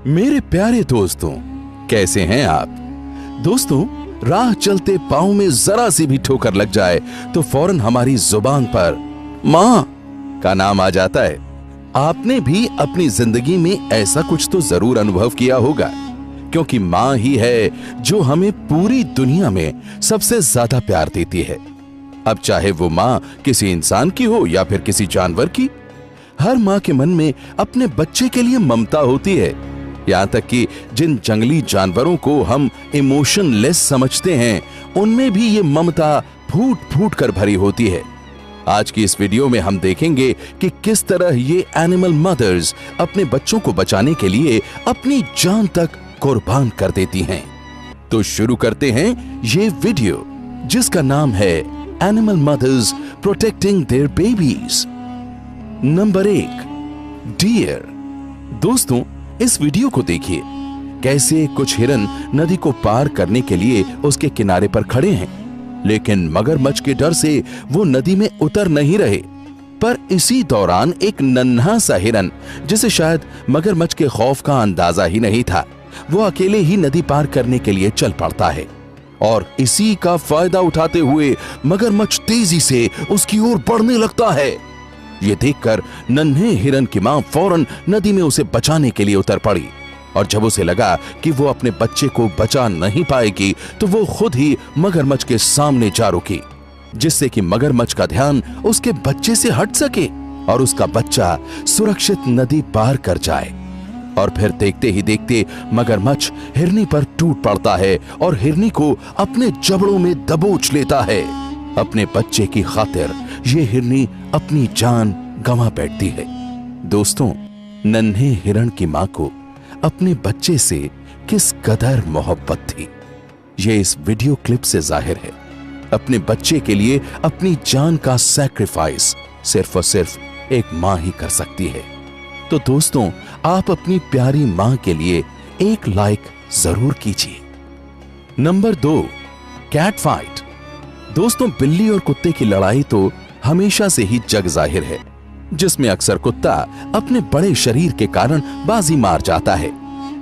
मेरे प्यारे दोस्तों, कैसे हैं आप? दोस्तों, राह चलते पांव में जरा सी भी ठोकर लग जाए तो फौरन हमारी जुबान पर मां का नाम आ जाता है। आपने भी अपनी जिंदगी में ऐसा कुछ तो जरूर अनुभव किया होगा, क्योंकि मां ही है जो हमें पूरी दुनिया में सबसे ज्यादा प्यार देती है। अब चाहे वो मां किसी इंसान की हो या फिर किसी जानवर की, हर मां के मन में अपने बच्चे के लिए ममता होती है। यहां तक कि जिन जंगली जानवरों को हम इमोशनलेस समझते हैं, उनमें भी ये ममता फूट फूट कर भरी होती है। आज की इस वीडियो में हम देखेंगे कि किस तरह ये एनिमल मदर्स अपने बच्चों को बचाने के लिए अपनी जान तक कुर्बान कर देती हैं। तो शुरू करते हैं ये वीडियो, जिसका नाम है animal mothers protecting their babies. Number 1, deer. दोस्तों, इस वीडियो को देखिए, कैसे कुछ हिरन नदी को पार करने के लिए उसके किनारे पर खड़े हैं, लेकिन मगरमच्छ के डर से वो नदी में उतर नहीं रहे। पर इसी दौरान एक नन्हा सा हिरन, जिसे शायद मगरमच्छ के खौफ का अंदाजा ही नहीं था, वो अकेले ही नदी पार करने के लिए चल पड़ता है। और इसी का फायदा उठाते हुए मगरमच्छ तेजी से उसकी ओर बढ़ने लगता है। ये देखकर नन्हे हिरन की मां फौरन नदी में उसे बचाने के लिए उतर पड़ी, और जब उसे लगा कि वो अपने बच्चे को बचा नहीं पाएगी, तो वो खुद ही मगरमच्छ के सामने जा रुकी, जिससे कि मगरमच्छ का ध्यान उसके बच्चे से हट सके और उसका बच्चा सुरक्षित नदी पार कर जाए। और फिर देखते ही देखते मगरमच्छ हिरनी पर टूट पड़ता है और हिरनी को अपने जबड़ों में दबोच लेता है। अपने बच्चे की खातिर ये हिरनी अपनी जान गंवा बैठती है। दोस्तों, नन्हे हिरण की मां को अपने बच्चे से किस कदर मोहब्बत थी, ये इस वीडियो क्लिप से जाहिर है। अपने बच्चे के लिए अपनी जान का सैक्रिफाइस सिर्फ और सिर्फ एक मां ही कर सकती है। तो दोस्तों, आप अपनी प्यारी मां के लिए एक लाइक जरूर कीजिए। Number 2, cat fight. दोस्तों, बिल्ली और कुत्ते की लड़ाई तो हमेशा से ही जग जाहिर है, जिसमें अक्सर कुत्ता अपने बड़े शरीर के कारण बाजी मार जाता है।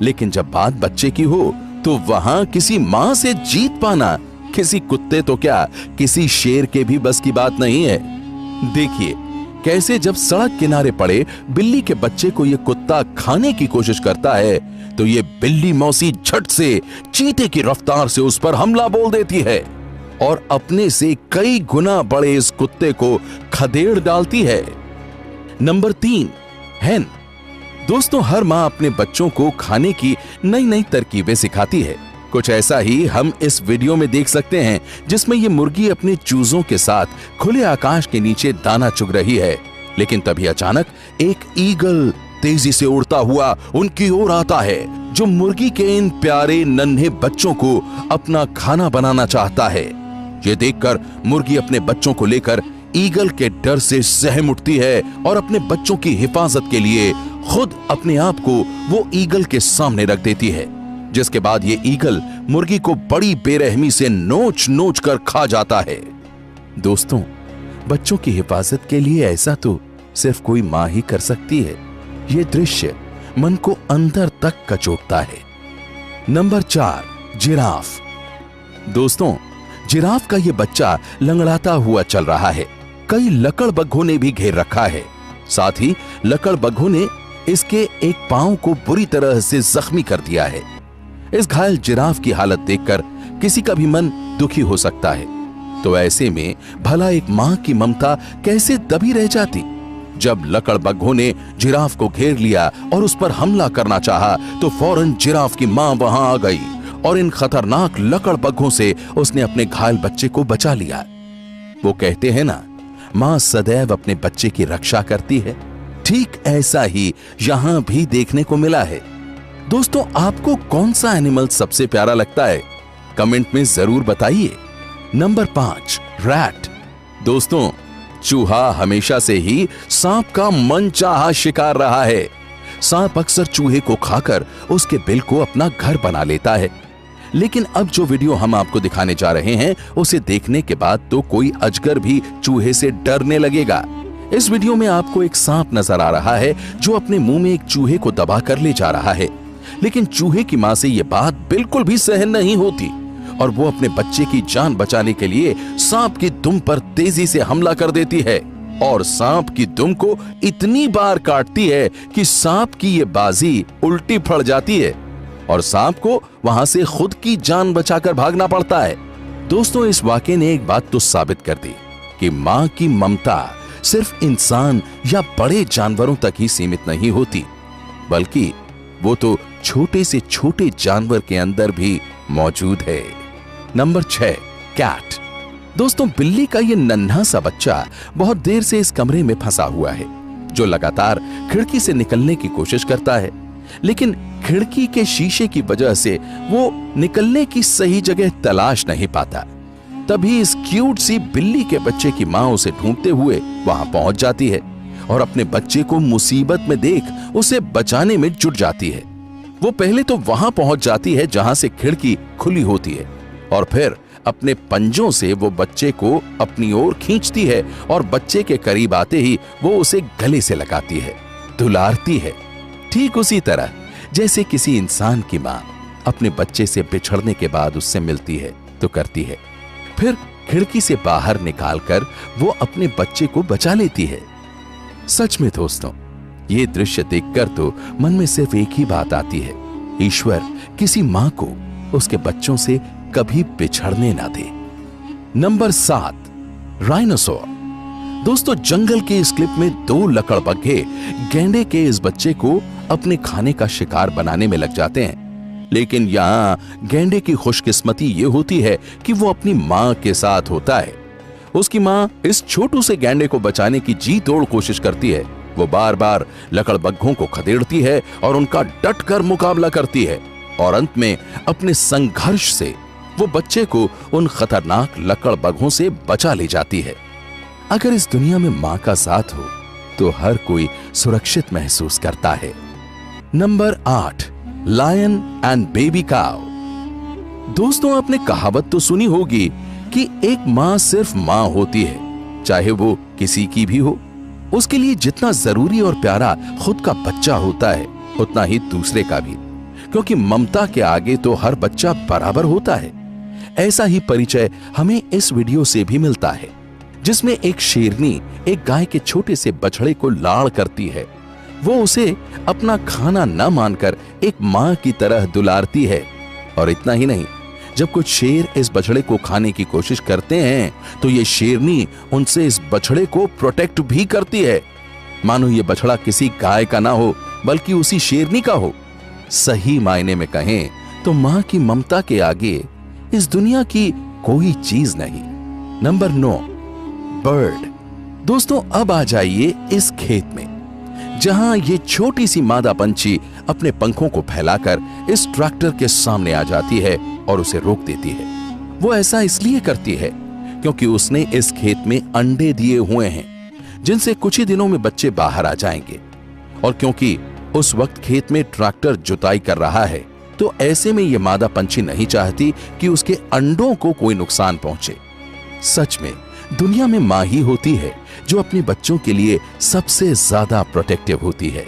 लेकिन जब बात बच्चे की हो, तो वहां किसी मां से जीत पाना किसी कुत्ते तो क्या, किसी शेर के भी बस की बात नहीं है। देखिए कैसे जब सड़क किनारे पड़े बिल्ली के बच्चे को ये कुत्ता खाने की कोशिश करता है, तो ये बिल्ली मौसी झट से चीते की रफ्तार से उस पर हमला बोल देती है और अपने से कई गुना बड़े इस कुत्ते को खदेड़ डालती है। नंबर 3, हैन। दोस्तों, हर मां अपने बच्चों को खाने की नई नई तरकीबें सिखाती है। कुछ ऐसा ही हम इस वीडियो में देख सकते हैं, जिसमें ये मुर्गी अपने चूजों के साथ खुले आकाश के नीचे दाना चुग रही है। लेकिन तभी अचानक एक ईगल तेजी से उड़ता हुआ उनकी ओर आता है, जो मुर्गी के इन प्यारे नन्हे बच्चों को अपना खाना बनाना चाहता है। ये देखकर मुर्गी अपने बच्चों को लेकर ईगल के डर से सहम उठती है और अपने बच्चों की हिफाजत के लिए खुद अपने आप को वो ईगल के सामने रख देती है, जिसके बाद ये ईगल मुर्गी को बड़ी बेरहमी से नोच नोच कर खा जाता है। दोस्तों, बच्चों की हिफाजत के लिए ऐसा तो सिर्फ कोई मां ही कर सकती है। ये दृश्य मन को अंदर तक कचोटता है। Number 4, giraffe. दोस्तों, जिराफ का ये बच्चा लंगड़ाता हुआ चल रहा है। कई लकड़बग्घों ने भी घेर रखा है। साथ ही लकड़बग्घों ने इसके एक पांव को बुरी तरह से जख्मी कर दिया है। इस घायल जिराफ की हालत देखकर किसी का भी मन दुखी हो सकता है। तो ऐसे में भला एक मां की ममता कैसे दबी रह जाती? जब लकड़बग्घों ने जिराफ को घेर लिया और उस पर हमला करना चाहा, तो फौरन जिराफ की मां वहां आ गई और इन खतरनाक लकड़बग्घों से उसने अपने घायल बच्चे को बचा लिया। वो कहते हैं ना, मां सदैव अपने बच्चे की रक्षा करती है। ठीक ऐसा ही यहां भी देखने को मिला है। दोस्तों, आपको कौन सा एनिमल सबसे प्यारा लगता है? कमेंट में जरूर बताइए। Number 5, rat. दोस्तों, चूहा हमेशा से ही सांप का मनचाहा शिकार रहा है। सांप अक्सर चूहे को खाकर उसके बिल को अपना घर बना लेता है। लेकिन अब जो वीडियो हम आपको दिखाने जा रहे हैं, उसे देखने के बाद तो कोई अजगर भी चूहे से डरने लगेगा। इस वीडियो में आपको एक सांप नजर आ रहा है, जो अपने मुंह में एक चूहे को दबा कर ले जा रहा है। लेकिन चूहे की मां से यह बात बिल्कुल भी सहन नहीं होती और वो अपने बच्चे की जान बचाने के लिए सांप की दुम पर तेजी से हमला कर देती है और सांप की दुम को इतनी बार काटती है कि सांप की ये बाजी उल्टी फड़ जाती है और सांप को वहां से खुद की जान बचाकर भागना पड़ता है। दोस्तों, इस वाकये ने एक बात तो साबित कर दी कि मां की ममता सिर्फ इंसान या बड़े जानवरों तक ही सीमित नहीं होती, बल्कि वो तो छोटे से छोटे जानवर के अंदर भी मौजूद है। Number 6, cat. दोस्तों, बिल्ली का ये नन्हा सा बच्चा बहुत देर से इस कमरे में फंसा हुआ है, जो लगातार खिड़की से निकलने की कोशिश करता है, लेकिन खिड़की के शीशे की वजह से वो निकलने की सही जगह तलाश नहीं पाता। तभी इस क्यूट सी बिल्ली के बच्चे की मां उसे ढूंढते हुए वहां पहुंच जाती है और अपने बच्चे को मुसीबत में देख उसे बचाने में जुट जाती है। वो पहले तो वहां पहुंच जाती है जहां से खिड़की खुली होती है और फिर अपने पंजों से वो बच्चे को अपनी ओर खींचती है और बच्चे के करीब आते ही वो उसे गले से लगाती है, दुलारती है, ठीक उसी तरह जैसे किसी इंसान की मां अपने बच्चे से बिछड़ने के बाद उससे मिलती है तो करती है। फिर खिड़की से बाहर निकालकर वो अपने बच्चे को बचा लेती है। सच में दोस्तों, ये दृश्य देखकर तो मन में सिर्फ एक ही बात आती है, ईश्वर किसी मां को उसके बच्चों से कभी बिछड़ने ना दे। Number 7, rhinoceros. दोस्तों, जंगल के इस क्लिप में 2 लकड़बग्घे गैंडे के इस बच्चे को अपने खाने का शिकार बनाने में लग जाते हैं, लेकिन यहां गैंडे की खुशकिस्मती ये होती है कि वो अपनी मां के साथ होता है। उसकी मां इस छोटू से गैंडे को बचाने की जी तोड़ कोशिश करती है। वो बार बार लकड़बग्घों को खदेड़ती है और उनका डटकर मुकाबला करती है और अंत में अपने संघर्ष से वो बच्चे को उन खतरनाक लकड़बग्घों से बचा ले जाती है। अगर इस दुनिया में मां का साथ हो तो हर कोई सुरक्षित महसूस करता है। Number 8, lion and baby cow. दोस्तों, आपने कहावत तो सुनी होगी कि एक मां सिर्फ मां होती है, चाहे वो किसी की भी हो। उसके लिए जितना जरूरी और प्यारा खुद का बच्चा होता है, उतना ही दूसरे का भी, क्योंकि ममता के आगे तो हर बच्चा बराबर होता है। ऐसा ही परिचय हमें इस वीडियो से भी मिलता है, जिसमें एक शेरनी एक गाय के छोटे से बछड़े को लाड़ करती है। वो उसे अपना खाना न मानकर एक मां की तरह दुलारती है। और इतना ही नहीं, जब कुछ शेर इस बछड़े को खाने की कोशिश करते हैं तो ये शेरनी उनसे इस बछड़े को प्रोटेक्ट भी करती है, मानो ये बछड़ा किसी गाय का ना हो बल्कि उसी शेरनी का हो। सही मायने में कहें तो मां की ममता के आगे इस दुनिया की कोई चीज नहीं। Number 9, bird. दोस्तों, अब आ जाइए इस खेत में, जहां ये छोटी सी मादा पंछी अपने पंखों को फैलाकर इस ट्रैक्टर के सामने आ जाती है और उसे रोक देती है। वो ऐसा इसलिए करती है क्योंकि उसने इस खेत में अंडे दिए हुए हैं, जिनसे कुछ ही दिनों में बच्चे बाहर आ जाएंगे। और क्योंकि उस वक्त खेत में ट्रैक्टर जुताई कर रहा है, तो ऐसे में ये मादा पंछी नहीं चाहती कि उसके अंडों को कोई नुकसान पहुंचे। सच में दुनिया में मां ही होती है जो अपने बच्चों के लिए सबसे ज्यादा प्रोटेक्टिव होती है।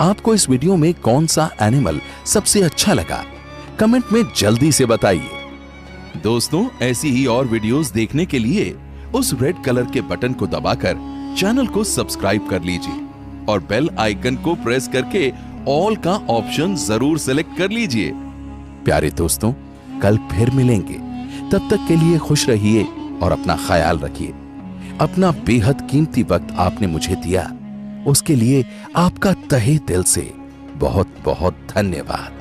आपको इस वीडियो में कौन सा एनिमल सबसे अच्छा लगा, कमेंट में जल्दी से बताइए। दोस्तों, ऐसी ही और वीडियोस देखने के लिए उस रेड कलर के बटन को दबाकर चैनल को सब्सक्राइब कर लीजिए और बेल आइकन को प्रेस करके ऑल का ऑप्शन जरूर सेलेक्ट कर लीजिए। प्यारे दोस्तों, कल फिर मिलेंगे। तब तक के लिए खुश रहिए और अपना ख्याल रखिए। अपना बेहद कीमती वक्त आपने मुझे दिया, उसके लिए आपका तहे दिल से बहुत बहुत धन्यवाद।